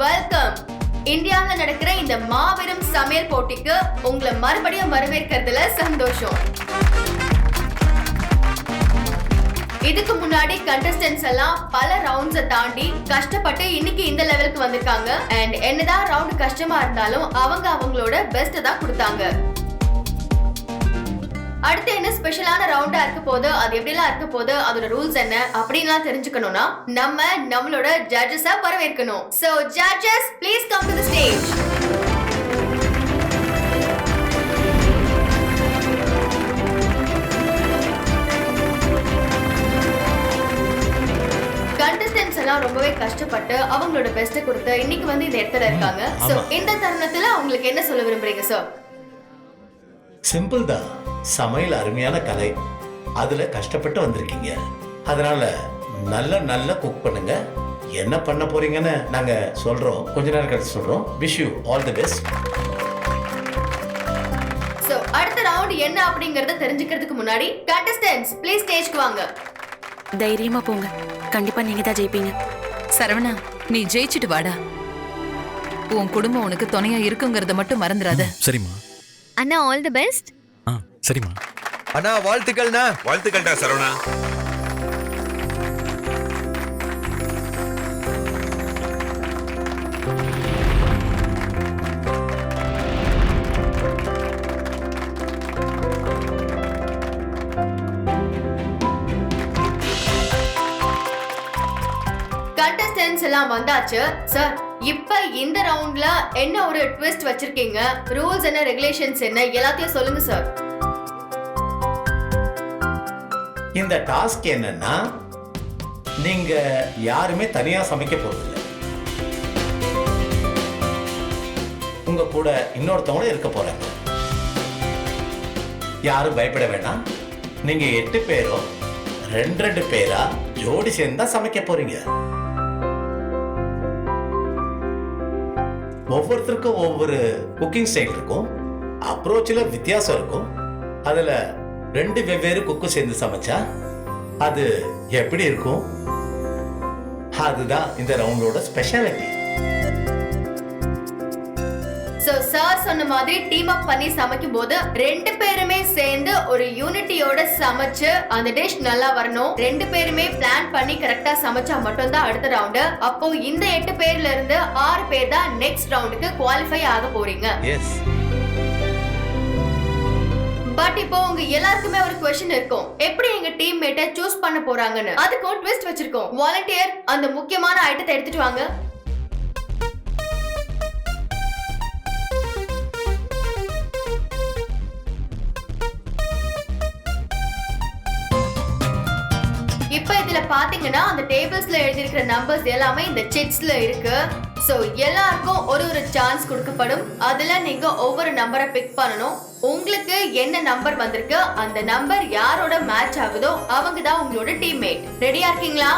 Welcome. இந்தியாவுல நடக்கிற இந்த மாபெரும் சமையல் போட்டிக்கு உங்களை மறுபடியும் வரவேற்கிறதுல சந்தோஷம். இதுக்கு முன்னாடி கண்டஸ்டன்ட்ஸ் எல்லாம் பல ரவுண்ட்ஸை தாண்டி கஷ்டப்பட்டு இன்னைக்கு இந்த லெவலுக்கு வந்திருக்காங்க. அண்ட் என்னதான் ரவுண்ட் கஷ்டமா இருந்தாலும் அவங்க அவங்களோட பெஸ்ட் தான் கொடுத்தாங்க. அடுத்து என்ன ஸ்பெஷலான ரவுண்டா இருக்க போது, அது எப்படிலாம் இருக்க போது, அதோட ரூல்ஸ் என்ன அப்படின்லாம் தெரிஞ்சுக்கணும்னா நம்மளோட ஜட்ஜஸை வரவேற்கணும். So judges, please come to the stage. Contestants எல்லாம் ரொம்பவே கஷ்டப்பட்டு அவங்களோட பெஸ்ட் கொடுத்து இன்னைக்கு வந்து இந்த இடத்துல இருக்காங்க. சோ இந்த தருணத்துல அவங்களுக்கு என்ன சொல்ல விரும்புறீங்க சார்? சிம்பிள் தான். சமையல் அருமையான கலை, அதுல கஷ்டப்பட்டு வந்திருக்கீங்க. அதனால நல்ல குக் பண்ணுங்க. என்ன பண்ண போறீங்கன்னு நாங்க சொல்றோம், கொஞ்ச நேரம் கழிச்சு சொல்றோம். Wish you all the best. So அடுத்த ரவுண்ட் என்ன அப்படிங்கறத தெரிஞ்சுக்கிறதுக்கு முன்னாடி கண்டஸ்டன்ட்ஸ் ப்ளீஸ் ஸ்டேஜ்க்கு வாங்க. தைரியமா போங்க, கண்டிப்பா நீங்க தான் ஜெயிப்பீங்க. சரவணா, நீ ஜெயிச்சிட்டு வாடா. உன் குடும்பம் உனக்கு துணையா இருக்குங்கிறத மட்டும் மறந்துடாத. சரிம்மா. அண்ணா, ஆல் தி பெஸ்ட். சரிம்மா. அண்ணா வாழ்த்துக்கள்ண்ணா. வாழ்த்துக்கள்டா சரவணா. கண்டஸ்டன்ட்ஸ் எல்லாம் வந்தாச்சு. சார், இப்ப இந்த ரவுண்ட்ல என்ன ஒரு ட்விஸ்ட் வச்சிருக்கீங்க? ரூல்ஸ் என்ன, ரெகுலேஷன்ஸ் என்ன, எல்லாத்தையும் சொல்லுங்க சார். இந்த டாஸ்க் என்னன்னா, நீங்க யாருமே தனியா சமைக்க போறதில்லை. உங்க கூட இன்னொருத்தவங்களும் இருக்க போறாங்க. யாரும் பயப்பட வேண்டாம். நீங்க 8 பேரும் 2 பேரா ஜோடி சேர்ந்தா சமைக்க போறீங்க. ஒவ்வொருத்தருக்கும் ஒவ்வொரு குக்கிங் ஸ்டைல் இருக்கும், அப்ரோச்சில் வித்தியாசம் இருக்கும். அதுல 2 வெவ்வேறு குக்கு சேர்ந்து சமைச்சா அது எப்படி இருக்கும்? அதுதான் இந்த ரவுண்டோட ஸ்பெஷாலிட்டி. சோ சார் சொன்ன மாதிரி டீம் அப் பண்ணி சமைக்கும் போது 2 பேருமே சேர்ந்து ஒரு யூனிட்டியோட சமைச்சு அந்த டிஷ் நல்லா வரணும். 2 பேருமே பிளான் பண்ணி கரெக்டா சமைச்சா மட்டும் தான் அடுத்த ரவுண்ட். அப்போ இந்த 8 பேர்ல இருந்து 6 பேர் தான் நெக்ஸ்ட் ரவுண்டுக்கு குவாலிஃபை ஆக போறீங்க. எஸ். பட் இப்போ உங்க எல்லாருக்குமே ஒரு क्वेश्चन இருக்கும், எப்படி எங்க டீம் மேட்டை சூஸ் பண்ண போறாங்கன்னு. அதுக்கு ட்விஸ்ட் வச்சிருக்கோம். வாலண்டியர், அந்த முக்கியமான ஐட்டத்தை எடுத்துட்டு வாங்க. இப்ப இதுல பாத்தீங்கன்னா அந்த டேபிள்ஸ்ல எழுதி இருக்கிற நம்பர்ஸ் எல்லாமே இந்த சிட்ஸ்ல இருக்கு. சோ எல்லாருக்கும் ஒரு சான்ஸ் கொடுக்கப்படும். அதுல நீங்க ஒவ்வொரு நம்பரை பிக் பண்ணணும். உங்களுக்கு என்ன நம்பர் வந்திருக்கு, அந்த நம்பர் யாரோட மேட்ச் ஆகுதோ அவங்க தான் உங்களோட டீம்மேட். ரெடியா இருக்கீங்களா?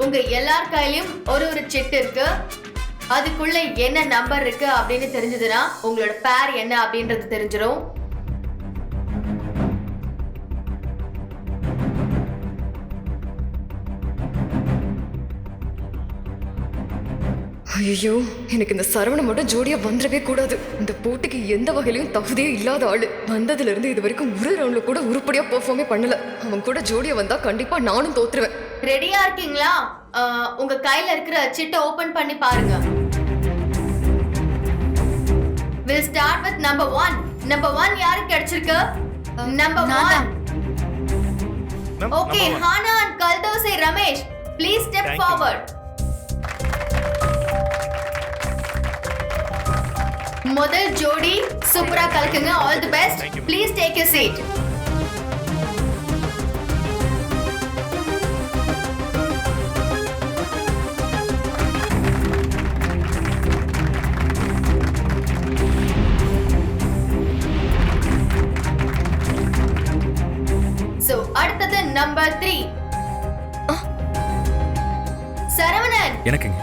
உங்க எல்லார் கையிலயும் ஒரு சிட் இருக்கு. அதுக்குள்ள என்ன நம்பர் இருக்கு அப்படின்னு தெரிஞ்சதுன்னா உங்களோட பேர் என்ன அப்படின்றது தெரிஞ்சிடும். ஐயோ, எனக்கு இந்த சரவணன் மட்டும் ஜோடியா வந்துடவே கூடாது. இந்த போட்டிக்கு எந்த வகையிலும் தகுதியே இல்லாத ஆளு. வந்ததுல இருந்து இது வரைக்கும் ஒரு ரவுண்ட்ல கூட உருப்படியா பெர்ஃபார்மே பண்ணல. அவன் கூட ஜோடியா வந்தா கண்டிப்பா நானும் தோத்துருவேன். ரெடியா இருக்கீங்களா? உங்க கையில இருக்கிற சிட்டை ஓபன் பண்ணி பாருங்க. We'll start with number 1. Number 1 யாருக்கு கிடைச்சிருக்கு? Number 1. Okay, Hana and Kaldose Ramesh, please step forward. முதல் ஜோடி சூப்பரா கலக்குங்க. All the best. Please take your seat. அடுத்தது பர்சன் நம்பர் 3. சரவணன். எனக்குங்க.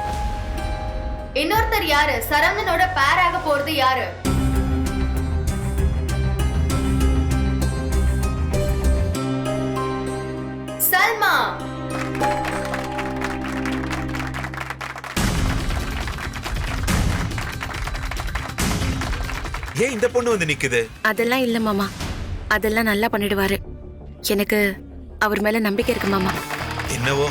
இன்னொருத்தர் யாரு? சரவணனோட பேர் ஆக போறது யாரு? சல்மா. ஏன் இந்த பொண்ணு வந்து நிக்குது? அதெல்லாம் இல்ல மாமா, அதெல்லாம் நல்லா பண்ணிடுவாரு. எனக்கு அவர் மேல நம்பிக்கை இருக்கு மாமா. என்னவோ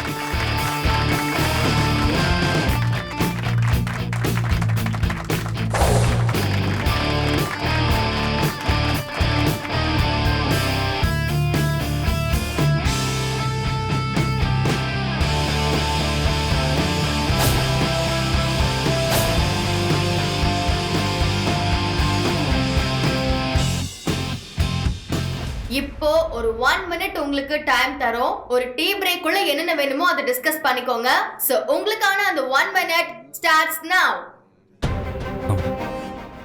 இப்போ ஒரு 1 மினிட் உங்களுக்கு டைம் தரோம். ஒரு டீ பிரேக் குள்ள என்னென்ன வேணுமோ அதை டிஸ்கஸ் பண்ணிக்கோங்க. சோ உங்களுக்கான அந்த 1 மினிட் ஸ்டார்ட்ஸ் நவ.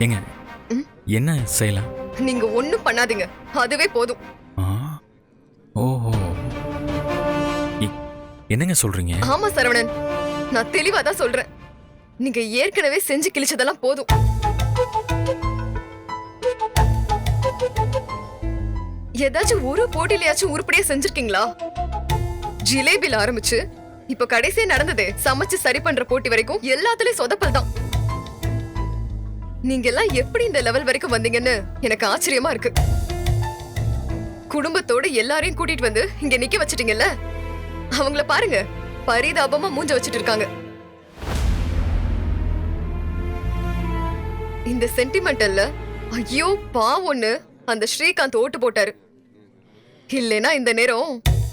ஏங்க என்ன செய்யலாம்? நீங்க ஒண்ணும் பண்ணாதீங்க, அதுவே போதும். ஓஹோ, என்னங்க சொல்றீங்க? ஆமா சரவணன், நான் தெளிவா தான் சொல்றேன். நீங்க ஏற்கனவே செஞ்சு கிழிச்சதெல்லாம் போதும். ஏதாச்சும் ஒரு போட்டியிலயாச்சும் உருப்படியா செஞ்சிருக்கீங்களா? ஜிலேபில ஆரம்பிச்சு இப்ப கடைசியா நடந்ததே சமைச்சு சரி பண்ற போட்டி வரைக்கும் எல்லாத்துலயும் சொதப்பல் தான். நீங்க எல்லாம் எப்படி இந்த லெவல் வரைக்கும் வந்தீங்கன்னு எனக்கு ஆச்சரியமா இருக்கு. குடும்பத்தோட எல்லாரையும் கூட்டிட்டு வந்து இங்க நிக்க வச்சிட்டீங்கல்ல, அவங்கள பாருங்க, பரிதாபமா மூஞ்ச வச்சிட்டு இருக்காங்க. இந்த சென்டிமெண்டல்ல ஐயோ பாவம்னு அந்த ஸ்ரீகாந்த் ஓட்டு போட்டாரு. இல்லைனா இந்த நேரம்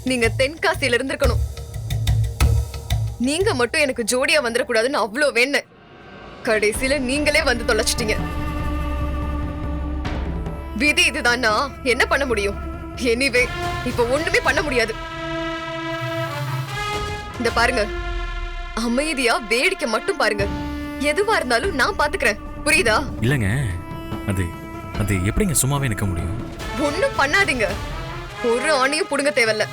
நீங்க தென்காசியில இருந்திருக்கணும். நீங்க மட்டும் எனக்கு ஜோடியா வந்துடக்கூடாதுன்னு அவ்வளோ வேணேன். கடைசியில நீங்களே வந்து தொலைச்சிட்டீங்க. விதி இதுதான்னா என்ன பண்ண முடியும்? எனிவே இப்ப ஒண்ணுமே பண்ண முடியாது. இந்த பாருங்க, அமைதியா வேடிக்கை மட்டும் பாருங்க. எதுவா இருந்தாலும் நான் பாத்துக்கிறேன், புரியுதா? இல்லங்க, அது எப்படிங்க சும்மாவே நிக்க முடியும்? ஒண்ணும் பண்ணாதீங்க, ஒரு ஆணையும் புடுங்க தேவையில்ல.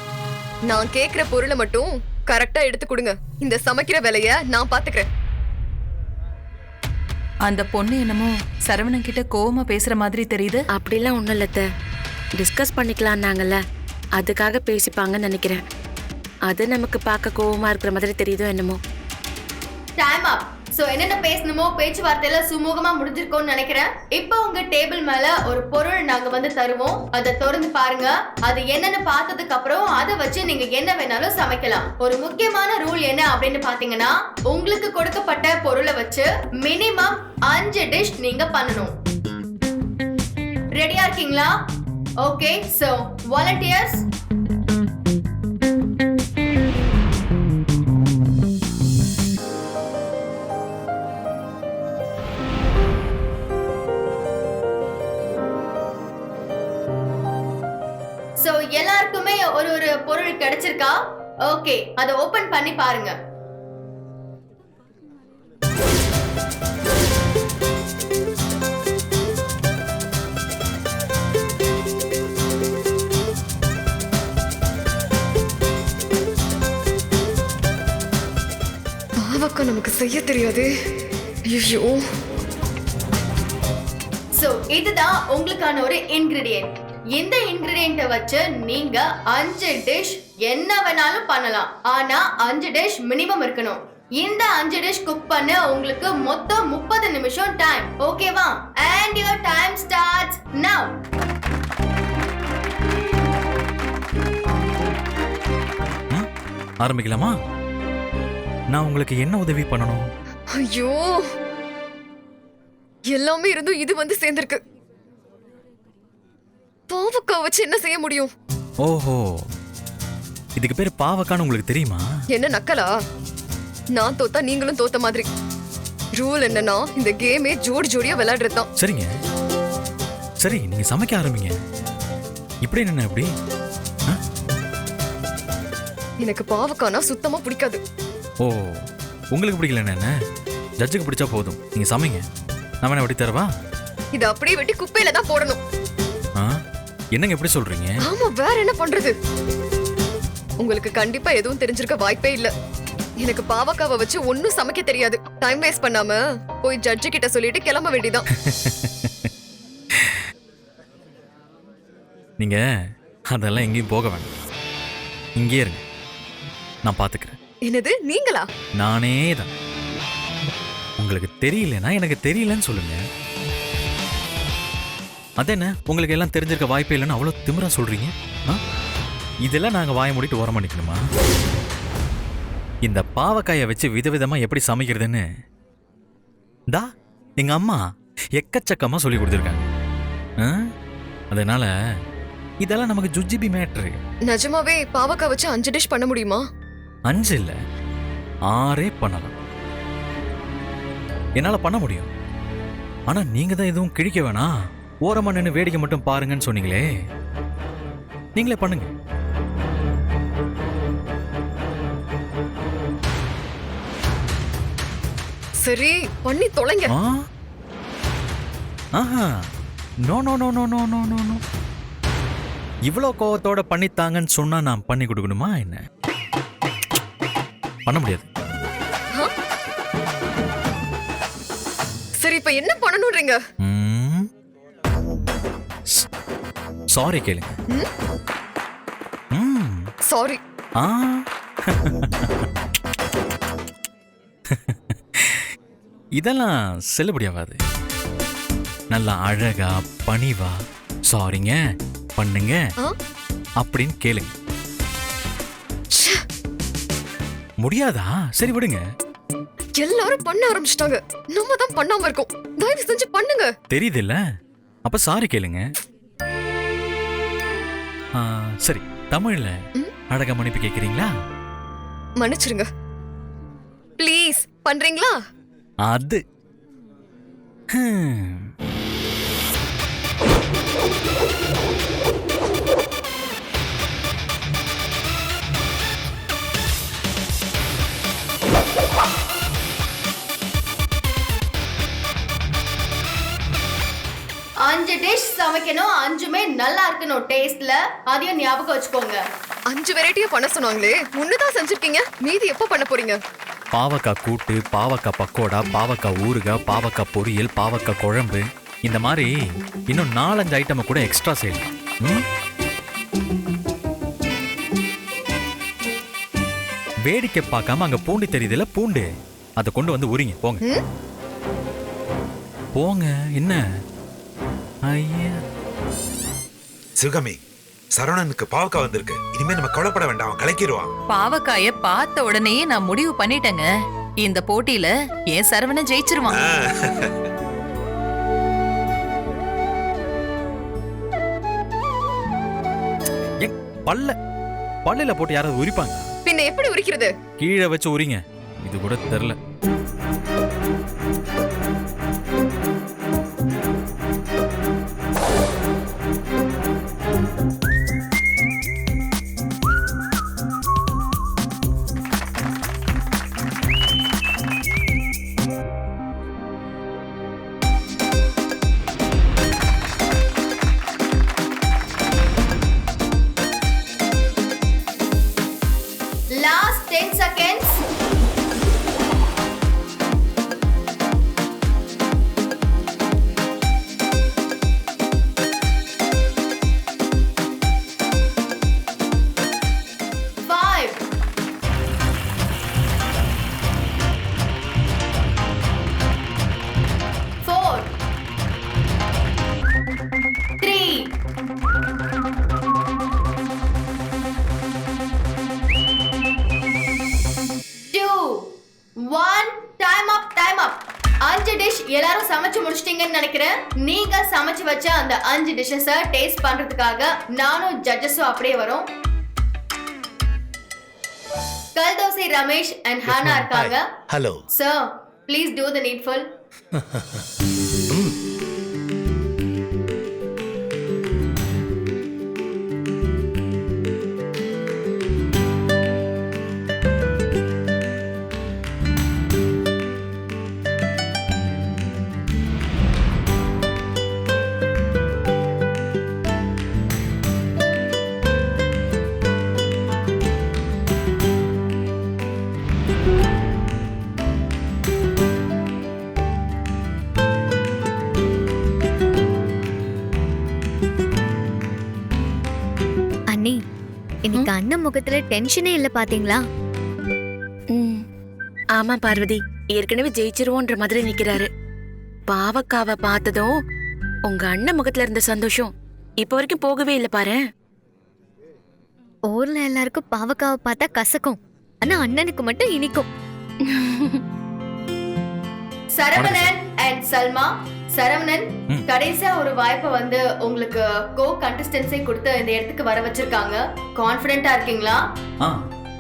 நான் கேக்குற பொருளை மட்டும் கரெக்டா எடுத்து கொடுங்க. இந்த சமைக்கிற வேலைய நான் பாத்துக்கிறேன். அந்த பொண்ணு என்னமோ சரவணன் கிட்ட கோவமா பேசுற மாதிரி தெரியுது. அப்படிலாம் ஒண்ணும் இல்ல, டிஸ்கஸ் பண்ணிக்கலாம்னாங்கல்ல, அதுக்காக பேசிப்பாங்கன்னு நினைக்கிறேன். அது நமக்கு பார்க்க கோவமா இருக்கிற மாதிரி தெரியுதோ என்னமோ. டைம் அப். சோ என்னென்ன பேசணுமோ பேச்சுவார்த்தையில சுமூகமா முடிஞ்சிருக்கும்னு நினைக்கிறேன். இப்போ உங்க டேபிள் மேல ஒரு பொருள் நாங்க வந்து தருவோம். அதை திறந்து பாருங்க. அது என்னன்னு பார்த்ததுக்கு அப்புறம் அதை வச்சு நீங்க என்ன வேணாலும் சமைக்கலாம். ஒரு முக்கியமான ரூல் என்ன அப்படின்னு பாத்தீங்கன்னா, உங்களுக்கு கொடுக்கப்பட்ட பொருளை வச்சு மினிமம் 5 டிஷ் நீங்க பண்ணணும். ரெடியா இருக்கீங்களா? Okay, so volunteers. சோ எல்லாருக்குமே ஒரு பொருள் கிடைச்சிருக்கா? ஓகே, அதை ஓபன் பண்ணி பாருங்க. பாவக்கா நமக்கு செய்ய தெரியாது. ஐயோ. சோ இதுதான் உங்களுக்கான ஒரு இன்கிரிடியன்ட். இந்த இன்கிரிடியன்ட்டை வச்சு நீங்க 5 டிஷ் என்ன வேணாலும் பண்ணலாம். ஆனா 5 டிஷ் மினிமம் இருக்கணும். இந்த 5 டிஷ் குக் பண்ண உங்களுக்கு மொத்தம் 30 நிமிஷம் டைம். ஓகேவா? And your time starts now. ஆரம்பிக்கலாமா? நான் உங்களுக்கு என்ன உதவி பண்ணணும்? ஐயோ, எல்லாமே இருந்தும் இது வந்து சேர்ந்திருக்கு. பாவக்கா வச்சு என்ன செய்ய முடியும்? ஓஹோ, இதுக்கு பேர் பாவக்கான்னு உங்களுக்கு தெரியுமா? என்ன நக்கலா? நான் தோத்தா நீங்களும் தோத்த மாதிரி. ரூல் என்னன்னா, இந்த கேமே ஜோடி ஜோடியா விளையாடுறது தான். சரிங்க, சரி, நீங்க சமைக்க ஆரம்பிங்க. இப்படி என்ன எப்படி? எனக்கு பாவக்கானா சுத்தமா பிடிக்காது. ஓ, உங்களுக்கு பிடிக்கலன்னு என்ன? ஜட்ஜுக்கு பிடிச்சா போதும். நீங்க சமைங்க, நான் வேணா வெட்டி தரவா? இத அப்படியே வெட்டி குப்பையில தான் போடணும். என்னங்க எப்படி சொல்றீங்க? ஆமா, வேற என்ன பண்றது? உங்களுக்கு கண்டிப்பா எதுவும் தெரிஞ்சிருக்க வாய்ப்பே இல்ல. எனக்கு பாவக்காவை வச்சு ஒன்னும் சமைக்க தெரியாது. டைம் வேஸ்ட் பண்ணாம போய் ஜட்ஜு கிட்ட சொல்லிட்டு கிளம்ப வேண்டியதான். நீங்க அதெல்லாம் எங்கேயும் போக வேண்டாம், இங்கே இருங்க, நான் பாத்துக்கிறேன். என்னது நீங்களா? நானே தான். உங்களுக்கு தெரியலனா எனக்கு தெரியலன்னு சொல்லுங்க. அதென்ன உங்களுக்கு எல்லாம் தெரிஞ்சிருக்க வாய்ப்பே இல்லைன்னு அவ்வளவு திமிரா சொல்றீங்க? இதெல்லாம் நாங்க வாய மூடிட்டு ஓரமா நிக்கணுமா? இந்த பாவக்காயை வச்சு விதவிதமா எப்படி சமைக்கிறதுன்னு தா எங்க அம்மா எக்கச்சக்கமா சொல்லி கொடுத்துருக்காங்க. அதனால இதெல்லாம் நமக்கு ஜுஜிபி மேட்ரு. நிஜமாவே பாவக்காய் வச்சு 5 டிஷ் பண்ண முடியுமா? 5 இல்ல 6 பண்ணலாம். என்னால பண்ண முடியும். ஆனா நீங்க தான் எதுவும் கிழிக்க வேணாம், ஓரமா நின்று வேடிக்கை மட்டும் பாருங்கன்னு சொன்னீங்களே, நீங்களே பண்ணுங்க. சரி பண்ணி தொலைங்க. ஆஹா, no no no no no no no no. இவ்வளோ கோவத்தோட பண்ணித்தாங்கன்னு சொன்னா நான் பண்ணி கொடுக்கணுமா என்ன? பண்ண முடியாது. சரி இப்ப என்ன பண்ணணும்ன்றீங்க? சாரி கேளுங்க. சாரி. இதெல்லாம் செல்லுபடியாகாது. நல்லா அழகா பணிவா சாரிங்க பண்ணுங்க அப்படின்னு கேளுங்க. முடியாதா? சரி விடுங்க. எல்லாரும் பண்ண ஆரம்பிச்சிட்டாங்க, நம்ம தான் பண்ணாம இருக்கோம். தயவு செஞ்சு பண்ணுங்க. தெரியுது இல்ல? அப்ப சாரி கேளுங்க. சரி, தமிழ்ல அழகா மன்னிப்பு கேக்குறீங்களா? மன்னிச்சிருங்க ப்ளீஸ். பண்றீங்களா? அது அஞ்சு டிஷ் சமைக்கணும், 5மே நல்லா இருக்கணும் டேஸ்ட்ல. அதையும் ஞாபகம் வச்சுக்கோங்க. 5 வெரைட்டியா பண்ண சொன்னாங்களே, முன்னதான் செஞ்சிருக்கீங்க. மீதி எப்ப பண்ண போறீங்க? பாவக்காய் கூட்டு, பாவக்காய் பக்கோடா, பாவக்காய் ஊறுகாய், பாவக்காய் பொரியல், பாவக்காய் குழம்பு, இந்த மாதிரி இன்னும் 4-5 ஐட்டம் கூட எக்ஸ்ட்ரா செய்யலாம். வேடிக்கை பார்க்காம அங்க பூண்டு தெரியுதுல, பூண்டு அதை கொண்டு வந்து உரிங்க. போங்க போங்க. என்ன ஐயா, சிவகாமி, சரவணனுக்கு பாவக்காய் வந்திருக்கு. இனிமே நம்ம கவலைப்பட வேண்டாம், கலக்கிடுவான். பாவக்காய பார்த்த உடனே நான் முடிவு பண்ணிட்டேங்க, இந்த போட்டியில என் சரவணன் ஜெயிச்சிருவான். பல்லையில போட்டு யாராவது உரிப்பாங்க? பின்ன எப்படி உரிக்கிறது? கீழே வச்சு உரிங்க. இது கூட தெரியல. Last 10 seconds. எல்லாரும் சமைச்சு முடிச்சிட்டீங்கன்னு நினைக்கிறேன். நீங்க சமைச்சு வச்ச அந்த 5 டிஷ்ஷஸை டேஸ்ட் பண்றதுக்காக நானும் ஜட்ஜஸும் அப்படியே வரோம். கல்தோசை ரமேஷ் அண்ட் ஹானா இருக்காங்க. Hello sir, please do the needful. இன்னைக்கு அண்ணன் முகத்துல டென்ஷனே இல்ல பாத்தீங்களா? ம். ஆமா பார்வதி, ஏற்கனவே ஜெயிச்சிருவோன்ற மாதிரி நிக்கிறாரு. பாவக்காவை பார்த்ததும் உங்க அண்ணன் முகத்துல இருந்த சந்தோஷம் இப்ப வரைக்கும் போகவே இல்ல பாரு. ஊர்ல எல்லாருக்கும் பாவக்காவை பார்த்தா கசக்கும், ஆனா அண்ணனுக்கு மட்டும் இனிக்கும். சரவணன் அண்ட் சல்மா. சரவணன், ம். கடைசியா ஒரு வாய்ப்பை வந்து உங்களுக்கு கோ கண்டஸ்டன்ஸை கொடுத்து இந்த இடத்துக்கு வர வச்சிருக்காங்க. கான்ஃபிடென்ட்டா இருக்கீங்களா? ஆ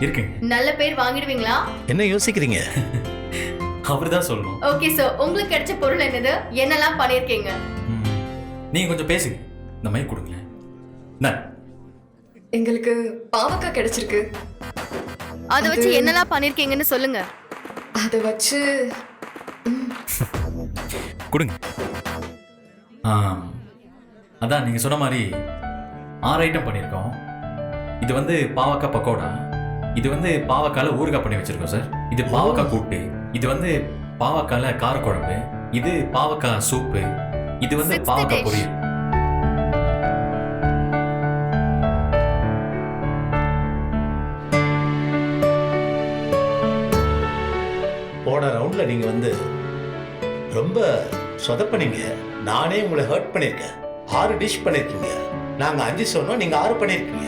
இருக்கேங்க. நல்ல பேர் வாங்கிடுவீங்களா? என்ன யோசிக்கிறீங்க? அவர் தான் சொல்லணும். ஓகே, சோ உங்களுக்கு கிடைச்ச பொருள் என்னது? என்னெல்லாம் பண்ணிருக்கீங்க? ம். நீங்க கொஞ்சம் பேசுங்க. இந்த மைக் கொடுங்களேன். என்ன? எங்களுக்கு பாவக்காய் கிடைச்சிருக்கு. அதை வச்சு என்னெல்லாம் பண்ணிருக்கீங்கன்னு சொல்லுங்க. அதை வச்சு கொடுங்க. அதான் நீங்க சொன்ன மாதிரி 6 ஐட்டம் பண்ணியிருக்கோம். இது வந்து பாவக்காய் பக்கோடா, இது வந்து பாவக்கால ஊறுகாய் பண்ணி வச்சிருக்கோம் சார். இது பாவக்காய் கூட்டு, இது வந்து பாவக்கால காரக்குழம்பு, இது பாவக்காய் சூப்பு, இது வந்து Sixth பாவக்காய் dish. பொரியல். போன ரவுண்ட்ல நீங்க வந்து ரொம்ப சொதப்பனீங்க. நானே உங்களை ஹர்ட் பண்ணிருக்கேன். 6 டிஷ் பண்ணிருக்கீங்க. நாங்க 5 சொன்னோம், நீங்க 6 பண்ணிருக்கீங்க.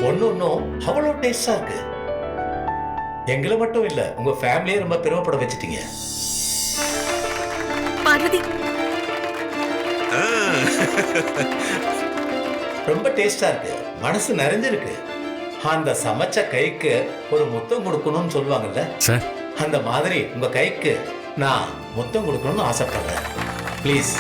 ஒன்னும் அவ்வளோ டேஸ்டா இருக்கு. எங்களை மட்டும் இல்ல, உங்க ஃபேமிலியே ரொம்ப பெருமைப்பட வச்சுட்டீங்க. பார்வதி, ரொம்ப டேஸ்டா இருக்கு, மனசு நிறைஞ்சிருக்கு. அந்த சமைச்ச கைக்கு ஒரு முத்தம் கொடுக்கணும்னு சொல்லுவாங்கல்ல, சார் அந்த மாதிரி உங்க கைக்கு நான் முத்தம் கொடுக்கணும்னு ஆசைப்படுறேன். ப்ளீஸ்.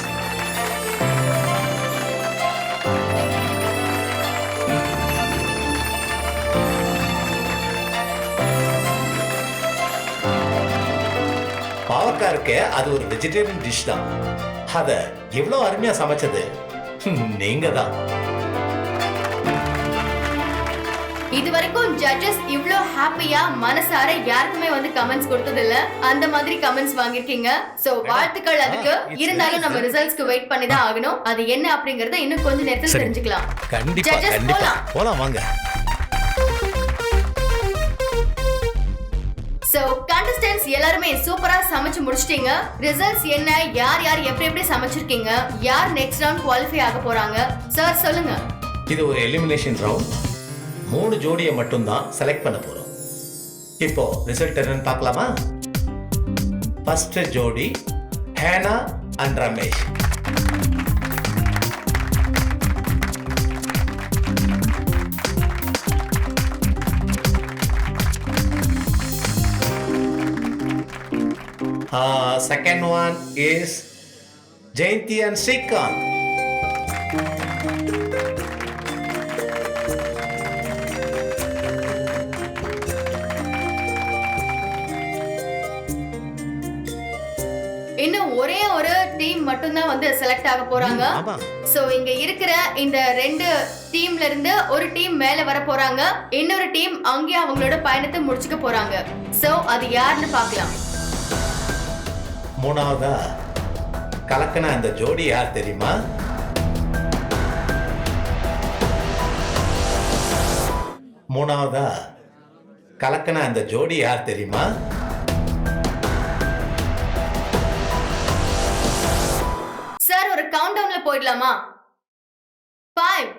பாவக்காய் இருக்கே, அது ஒரு வெஜிடேரியன் டிஷ் தான். அத எவ்வளவு அருமையா சமைச்சது நீங்க தான். இது வரைக்கும் ஜட்ஜஸ் இவ்ளோ ஹாப்பியா மனசார யாருக்குமே வந்து கமெண்ட்ஸ் கொடுத்தது இல்ல. அந்த மாதிரி கமெண்ட்ஸ் வாங்கிருக்கீங்க. சோ வாழ்த்துக்கள் அதுக்கு. இருந்தாலும் நம்ம ரிசல்ட்ஸ்க்கு வெயிட் பண்ணி தான் ஆகணும். அது என்ன அப்படிங்கறத இன்னும் கொஞ்ச நேரத்துல சரி. தெரிஞ்சுக்கலாம். கண்டிப்பா Judges, கண்டிப்பா போலாம். போலாம் வாங்க. சோ கண்டஸ்டன்ட்ஸ் எல்லாருமே சூப்பரா சமைச்சு முடிச்சிட்டீங்க. ரிசல்ட்ஸ் என்ன, யார் யார் எப்படி எப்படி சமைச்சிருக்கீங்க, யார் நெக்ஸ்ட் ரவுண்ட் குவாலிஃபை ஆக போறாங்க, சார் சொல்லுங்க. இது ஒரு எலிமினேஷன் ரவுண்ட். 3 ஜோடியை மட்டும் தான் செலக்ட் பண்ண போறோம். இப்போ ரிசல்ட் என்னன்னு பார்க்கலாமா? ஃபர்ஸ்ட் ஜோடி Heena and Ramesh. Second one is Jayanti and Srikanth. இன்னும் ஒரே ஒரு டீம் மட்டும் தான் வந்து செலக்ட் ஆக போறாங்க. ஆமா. சோ இங்க இருக்கிற இந்த 2 டீம்ல இருந்து ஒரு டீம் மேல வர போறாங்க, இன்னொரு டீம் அங்கே அவங்களோட பயணத்தை முடிச்சுக்க போறாங்க. சோ அது யாருன்னு பார்க்கலாம். மூணாவதா கலக்கன அந்த ஜோடி யார் தெரியுமா? மூணாவதா கலக்கன அந்த ஜோடி யார் தெரியுமா? சார் ஒரு கவுண்ட் டவுன்ல போயிடலாமா? 5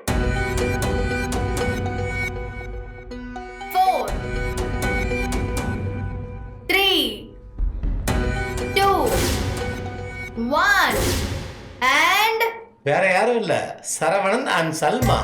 4 3 2 1 and வேற யாரும் இல்ல, சரவணன் அண்ட் சல்மா.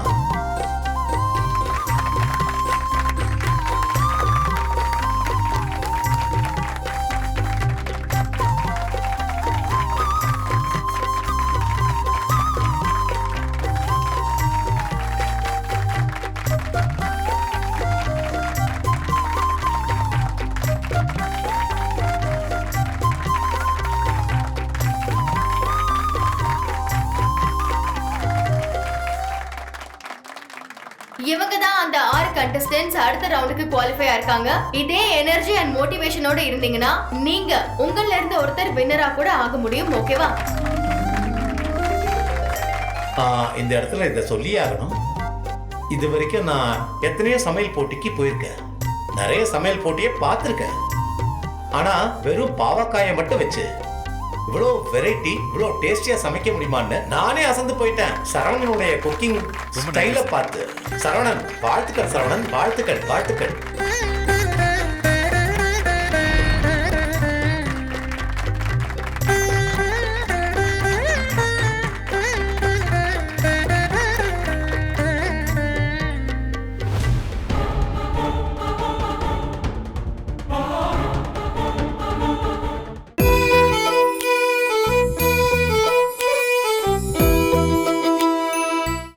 இவங்க தான் அந்த 6 கண்டஸ்டன்ட்ஸ் அடுத்த ரவுண்டுக்கு குவாலிஃபை ஆயிருக்காங்க. இதே எனர்ஜி அண்ட் மோட்டிவேஷனோட இருந்தீங்கன்னா நீங்க உங்கள இருந்து ஒருத்தர் வின்னரா கூட ஆக முடியும். ஓகேவா? இந்த இடத்துல இதை சொல்லியே ஆகணும். இது வரைக்கும் நான் எத்தனையோ சமையல் போட்டிக்கு போயிருக்கேன், நிறைய சமையல் போட்டியை பார்த்துருக்கேன். ஆனா வெறும் பாவக்காயை மட்டும் வச்சு இவ்வளோ வெரைட்டி இவ்வளோ டேஸ்டியா சமைக்க முடியுமான்னு நானே அசந்து போயிட்டேன். சரவணனுடைய குக்கிங் ஸ்டைலை பார்த்து. சரவணன் வாழ்த்துக்கள், சரவணன் வாழ்த்துக்கள், வாழ்த்துக்கள்.